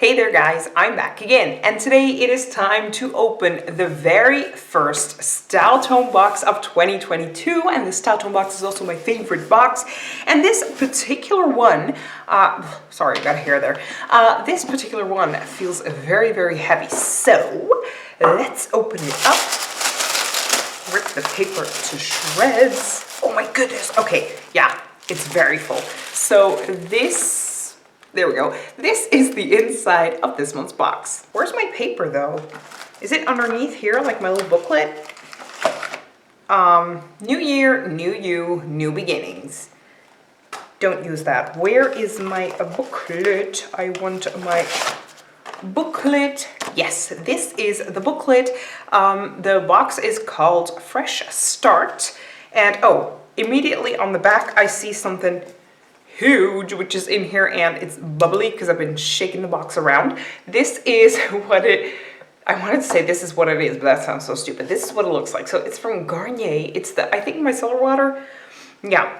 Hey there guys, I'm back again, and today it is time to open the very first Styletone box of 2022, and the Styletone box is also my favorite box. And this particular one, sorry, I got a hair there. This particular one feels very, very heavy, so let's open it up. Rip the paper to shreds. Oh my goodness, okay, yeah, it's very full. So there we go. This is the inside of this month's box. Where's my paper though? Is it underneath here, like my little booklet? New year, new you, new beginnings. Don't use that. Where is my booklet? I want my booklet. Yes, this is the booklet. The box is called Fresh Start. And oh, immediately on the back I see something huge, which is in here, and it's bubbly because I've been shaking the box around. This is what I wanted to say this is what it is, but that sounds so stupid. This is what it looks like. So it's from Garnier. It's I think micellar water. Yeah.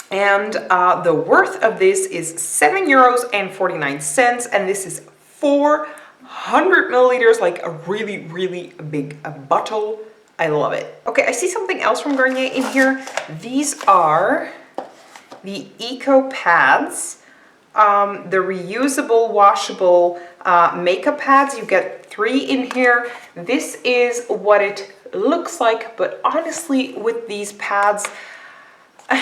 And the worth of this is €7.49, and this is 400 milliliters, like a really, really big bottle. I love it. Okay, I see something else from Garnier in here. These are the Eco Pads, the reusable, washable makeup pads. You get 3 in here. This is what it looks like, but honestly, with these pads, I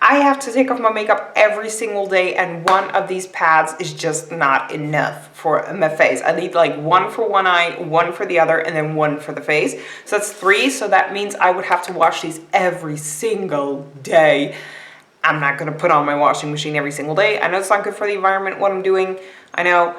have to take off my makeup every single day, and one of these pads is just not enough for my face. I need like one for one eye, one for the other, and then one for the face. So that's 3, so that means I would have to wash these every single day. I'm not going to put on my washing machine every single day. I know it's not good for the environment, what I'm doing. I know.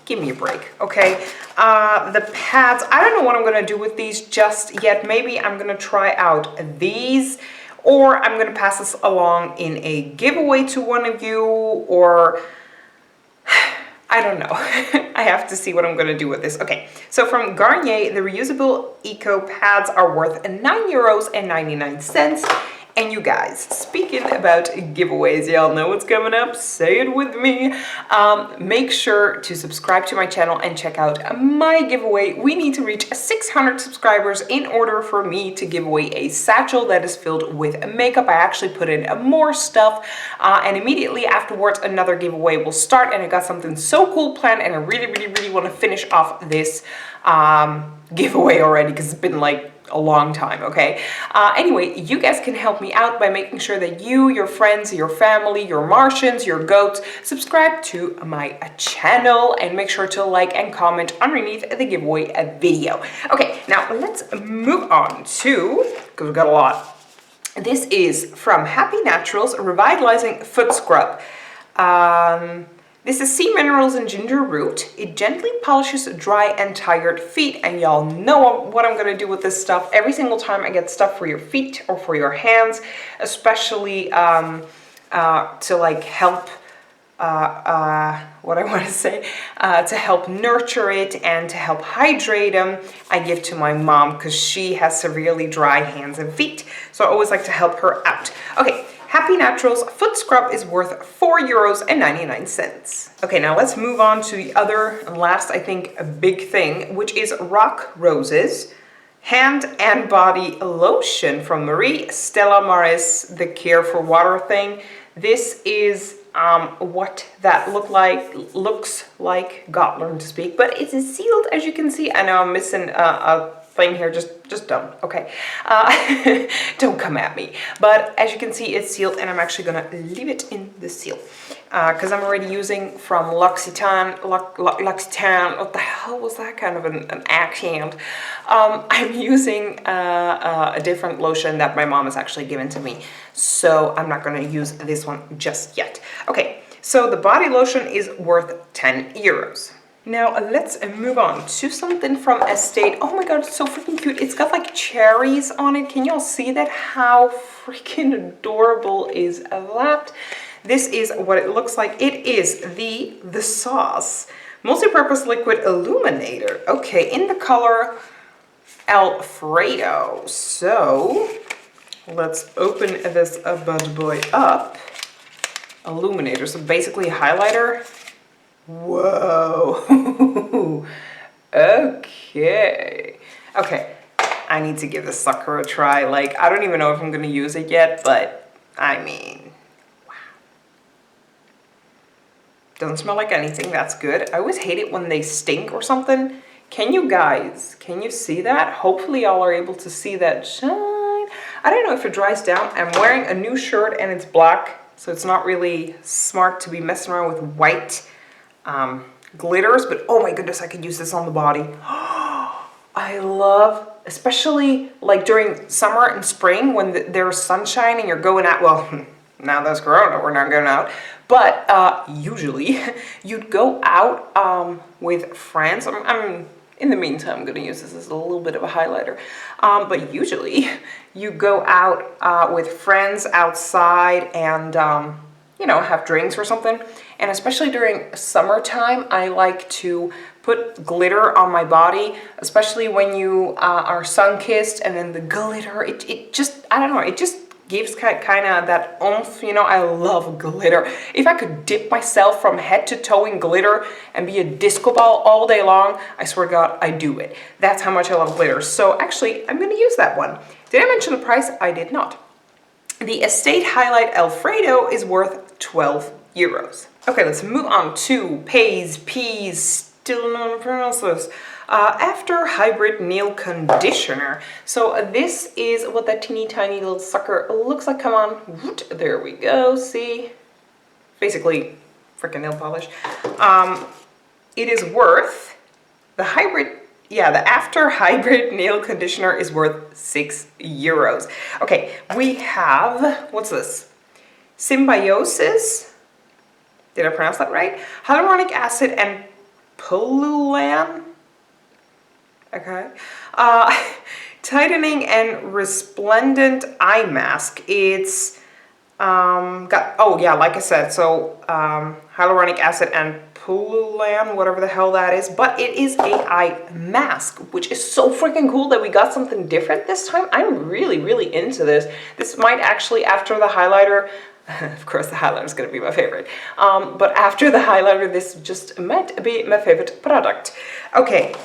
Give me a break, okay? The pads, I don't know what I'm going to do with these just yet. Maybe I'm going to try out these, or I'm going to pass this along in a giveaway to one of you, or I don't know. I have to see what I'm going to do with this. Okay, so from Garnier, the reusable Eco Pads are worth €9.99. And you guys, speaking about giveaways, y'all know what's coming up. Say it with me. Make sure to subscribe to my channel and check out my giveaway. We need to reach 600 subscribers in order for me to give away a satchel that is filled with makeup. I actually put in more stuff, and immediately afterwards another giveaway will start. And I got something so cool planned, and I really, really, really want to finish off this giveaway already because it's been like a long time, okay? Anyway, you guys can help me out by making sure that you, your friends, your family, your Martians, your goats, subscribe to my channel, and make sure to like and comment underneath the giveaway video. Okay, now let's move on to, because we've got a lot. This is from Happy Naturals Revitalizing Foot Scrub. This is sea minerals and ginger root. It gently polishes dry and tired feet. And y'all know what I'm going to do with this stuff. Every single time I get stuff for your feet or for your hands, especially to like help, what I want to say, to help nurture it and to help hydrate them, I give to my mom because she has severely dry hands and feet. So I always like to help her out. Okay. Happy Naturals Foot Scrub is worth €4.99. Okay, now let's move on to the other and last, I think, a big thing, which is Rock Roses Hand and Body Lotion from Marie Stella Maris, the Care for Water thing. This is what that looks like, God learn to speak, but it is sealed, as you can see. I know I'm missing a thing here, just don't, okay? Don't come at me. But as you can see, it's sealed, and I'm actually gonna leave it in the seal because I'm already using from L'Occitane, what the hell was that kind of an accent? I'm using a different lotion that my mom has actually given to me, so I'm not gonna use this one just yet. Okay, so the body lotion is worth €10. Now let's move on to something from Estate. Oh my god, it's so freaking cute. It's got like cherries on it. Can y'all see that? How freaking adorable is that? This is what it looks like. It is the Sauce Multi-Purpose Liquid Illuminator. Okay, in the color Alfredo. So let's open this bad boy up. Illuminator, so basically a highlighter. Whoa. Okay. Okay. I need to give this sucker a try. Like, I don't even know if I'm gonna use it yet, but I mean, wow. Doesn't smell like anything. That's good. I always hate it when they stink or something. Can you see that? Hopefully y'all are able to see that shine. I don't know if it dries down. I'm wearing a new shirt and it's black, so it's not really smart to be messing around with white glitters, but oh my goodness, I could use this on the body. I love, especially like during summer and spring when there's sunshine and you're going out, well, now there's Corona, we're not going out, but usually you'd go out with friends. In the meantime, I'm going to use this as a little bit of a highlighter, but usually you go out with friends outside and you know, have drinks or something. And especially during summertime, I like to put glitter on my body, especially when you are sun-kissed, and then the glitter, it just, I don't know, it just gives kind of that oomph, you know. I love glitter. If I could dip myself from head to toe in glitter and be a disco ball all day long, I swear to God, I do it. That's how much I love glitter. So actually, I'm gonna use that one. Did I mention the price? I did not. The Estate Highlight Alfredo is worth 12 euros. Okay, let's move on to Peas, still not pronounce this. After Hybrid Nail Conditioner. So this is what that teeny tiny little sucker looks like. Come on, there we go, see? Basically, freaking nail polish. It is worth, the After Hybrid Nail Conditioner is worth 6 euros. Okay, we have, what's this? Symbiosis? Did I pronounce that right? Hyaluronic acid and Polulan? Okay. Tightening and resplendent eye mask. It's like I said, so hyaluronic acid and Polulan, whatever the hell that is, but it is a eye mask, which is so freaking cool that we got something different this time. I'm really, really into this. This might actually, after the highlighter, of course the highlighter is going to be my favorite, but after the highlighter, this just might be my favorite product. Okay,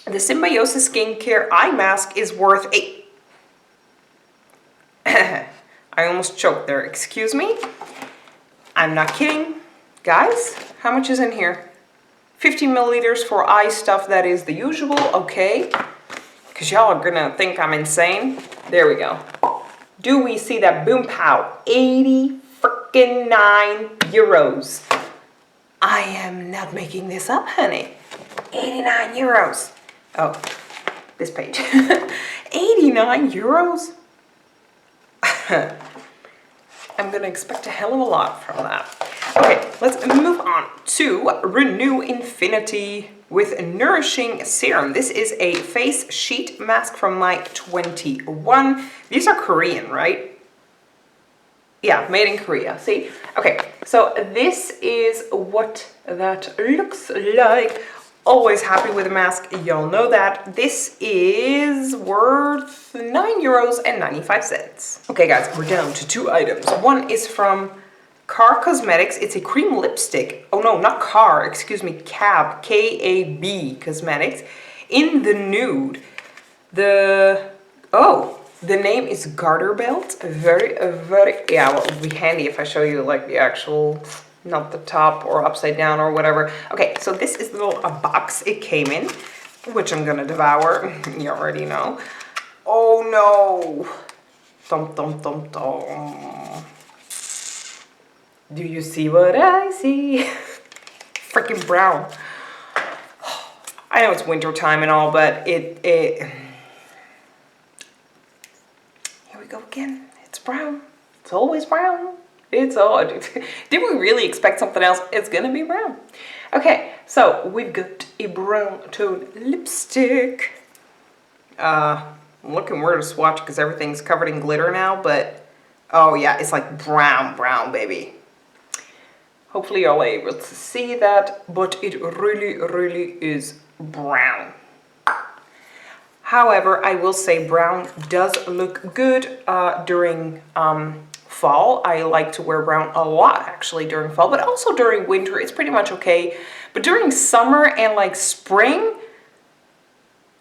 the Symbiosis Skincare Eye Mask is worth I almost choked there, excuse me. I'm not kidding. Guys, how much is in here? 50 milliliters for eye stuff, that is the usual, okay. Because y'all are gonna think I'm insane. There we go. Do we see that? Boom pow, 89 euros. I am not making this up, honey. 89 euros. Oh, this page. 89 euros? I'm gonna expect a hell of a lot from that. Okay, let's move on to Renew Infinity with Nourishing Serum. This is a face sheet mask from my 21. These are Korean, right? Yeah, made in Korea, see? Okay, so this is what that looks like. Always happy with a mask, y'all know that. This is worth 9.95 euros. Okay guys, we're down to 2 items. One is from Car Cosmetics. It's a cream lipstick. Oh no, not Car, excuse me, Cab, K-A-B Cosmetics. In the nude. The name is Garter Belt. Very, yeah, well, it would be handy if I show you like the actual, not the top or upside down or whatever. Okay, so this is the little box it came in, which I'm gonna devour. You already know. Oh no. Dum dum dum dum. Do you see what I see? Freaking brown. I know it's winter time and all, but it here we go again. It's brown. It's always brown. It's all. Did we really expect something else? It's gonna be brown. Okay, so we've got a brown tone lipstick. I'm looking where to swatch because everything's covered in glitter now, but oh yeah, it's like brown, baby. Hopefully you're able to see that, but it really, really is brown. However, I will say brown does look good during fall. I like to wear brown a lot actually during fall, but also during winter, it's pretty much okay. But during summer and like spring,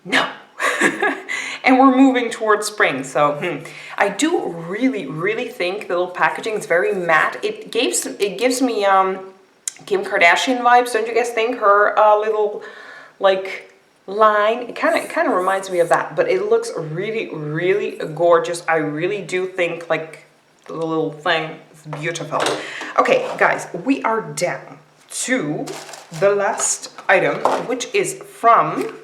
no. And we're moving towards spring, so I do really think the little packaging is very matte. It gives me Kim Kardashian vibes, don't you guys think? Her little like line, it kind of reminds me of that, but it looks really gorgeous. I really do think like the little thing is beautiful. Okay, guys, we are down to the last item, which is from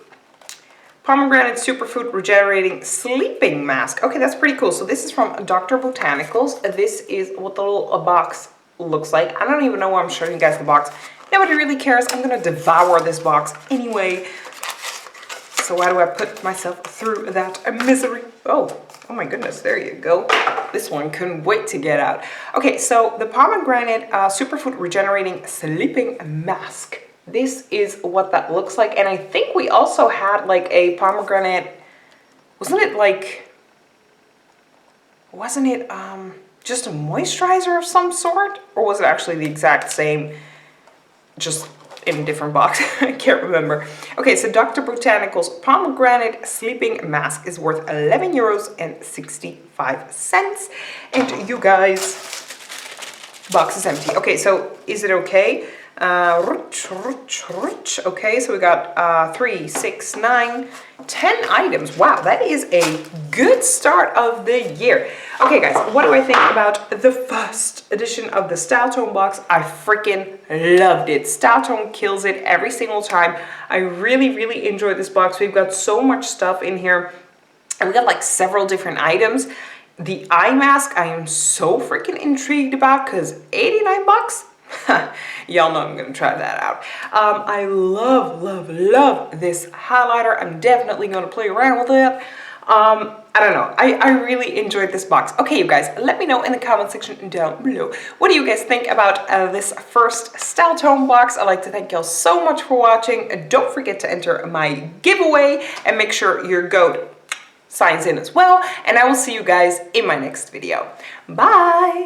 Pomegranate Superfood Regenerating Sleeping Mask. Okay, that's pretty cool. So this is from Dr. Botanicals. This is what the little box looks like. I don't even know why I'm showing you guys the box. Nobody really cares. I'm gonna devour this box anyway. So why do I put myself through that misery? Oh my goodness, there you go. This one couldn't wait to get out. Okay, so the Pomegranate Superfood Regenerating Sleeping Mask. This is what that looks like. And I think we also had like a pomegranate, wasn't it just a moisturizer of some sort? Or was it actually the exact same, just in a different box? I can't remember. Okay, so Dr. Botanicals Pomegranate Sleeping Mask is worth €11.65. And you guys, box is empty. Okay, so is it okay? Okay, so we got 3, 6, 9, 10 items. Wow, that is a good start of the year. Okay, guys, what do I think about the first edition of the Styletone box? I freaking loved it. Styletone kills it every single time. I really enjoyed this box. We've got so much stuff in here, and we got like several different items. The eye mask, I am so freaking intrigued about because 89 bucks. Y'all know I'm gonna try that out. I love this highlighter. I'm definitely gonna play around with it. I don't know. I really enjoyed this box. Okay, you guys, let me know in the comment section down below. What do you guys think about this first Styletone box? I'd like to thank y'all so much for watching. Don't forget to enter my giveaway and make sure your goat signs in as well. And I will see you guys in my next video. Bye!